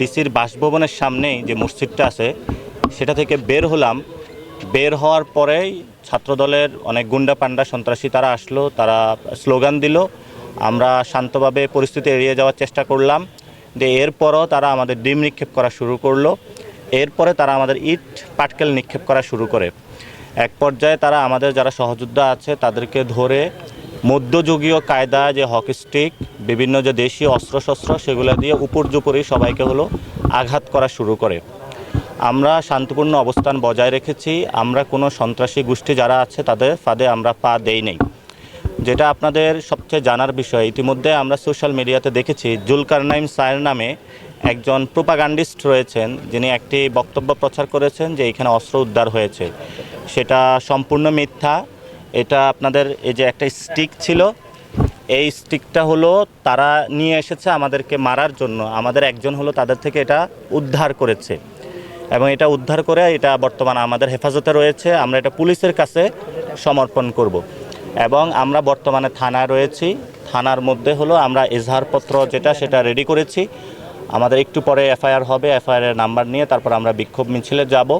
ডিসির বাসভবনের সামনেই যে মসজিদটা আছে সেটা থেকে বের হলাম। বের হওয়ার পরেই ছাত্রদলের অনেক গুন্ডা পান্ডা সন্ত্রাসী তারা আসলো, তারা স্লোগান দিল। আমরা শান্তভাবে পরিস্থিতি এড়িয়ে যাওয়ার চেষ্টা করলাম। যে এরপরও তারা আমাদের ডিম নিক্ষেপ করা শুরু করলো। এরপরে তারা আমাদের ইট পাটকেল নিক্ষেপ করা শুরু করে। এক পর্যায়ে তারা আমাদের যারা সহযোদ্ধা আছে তাদেরকে ধরে মধ্যযুগীয় কায়দা যে হকি স্টিক, বিভিন্ন যে দেশীয় অস্ত্রশস্ত্র সেগুলো দিয়ে উপর্যুপরি সবাইকে আঘাত করা শুরু করে। আমরা শান্তপূর্ণ অবস্থান বজায় রেখেছি। আমরা কোনো সন্ত্রাসী গোষ্ঠী যারা আছে তাদের ফাঁদে আমরা পা দেই নাই। যেটা আপনাদের সবচেয়ে জানার বিষয়, ইতিমধ্যে আমরা সোশ্যাল মিডিয়াতে দেখেছি জুলকারনাইন সায়ের নামে একজন প্রোপাগান্ডিস্ট রয়েছেন, যিনি একটি বক্তব্য প্রচার করেছেন যে এখানে অস্ত্র উদ্ধার হয়েছে। সেটা সম্পূর্ণ মিথ্যা। এটা আপনাদের এই যে একটা স্টিক ছিল, এই স্টিকটা তারা নিয়ে এসেছে আমাদেরকে মারার জন্য। আমাদের একজন তাদের থেকে এটা উদ্ধার করেছে এবং এটা উদ্ধার করে এটা বর্তমানে আমাদের হেফাজতে রয়েছে। আমরা এটা পুলিশের কাছে সমর্পণ করব এবং আমরা বর্তমানে থানায় রয়েছি। থানার মধ্যে আমরা এজাহারপত্র সেটা রেডি করেছি। আমাদের একটু পরে এফআইআর হবে। এফআইআরের নাম্বার নিয়ে তারপর আমরা বিক্ষোভ মিছিলে যাব।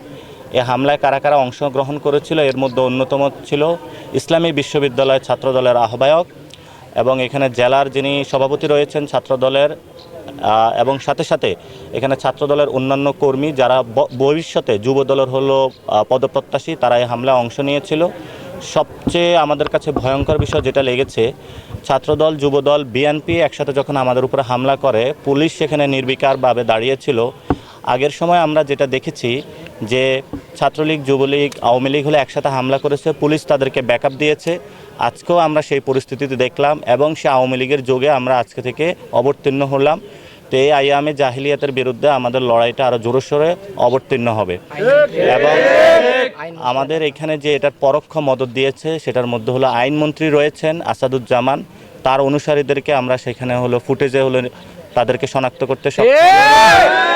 এ হামলায় কারা কারা অংশগ্রহণ করেছিল এর মধ্যে অন্যতম ছিল ইসলামী বিশ্ববিদ্যালয় ছাত্রদলের আহ্বায়ক এবং এখানে জেলার যিনি সভাপতি রয়েছেন ছাত্রদলের, এবং সাথে সাথে এখানে ছাত্রদলের অন্যান্য কর্মী যারা ভবিষ্যতে যুবদলের পদপ্রত্যাশী, তারা এই হামলায় অংশ নিয়েছিল। সবচেয়ে আমাদের কাছে ভয়ঙ্কর বিষয় যেটা লেগেছে, ছাত্রদল, যুবদল, বিএনপি একসাথে যখন আমাদের উপরে হামলা করে, পুলিশ সেখানে নির্বিকারভাবে দাঁড়িয়েছিল। আগের সময় আমরা যেটা দেখেছি যে ছাত্রলীগ, যুবলীগ, আওয়ামী লীগ একসাথে হামলা করেছে, পুলিশ তাদেরকে ব্যাকআপ দিয়েছে। আজকেও আমরা সেই পরিস্থিতিতে দেখলাম এবং সে আওয়ামী লীগের যোগে আমরা আজকে থেকে অবতীর্ণ হলাম। তো এই আইয়ামে জাহিলিয়াতের বিরুদ্ধে আমাদের লড়াইটা আরও জোরসোরে অবতীর্ণ হবে এবং আমাদের এখানে যে এটার পরোক্ষ মদত দিয়েছে সেটার মধ্যে আইনমন্ত্রী রয়েছেন আসাদুজ্জামান, তার অনুসারীদেরকে আমরা সেখানে ফুটেজে তাদেরকে শনাক্ত করতে সক্ষম।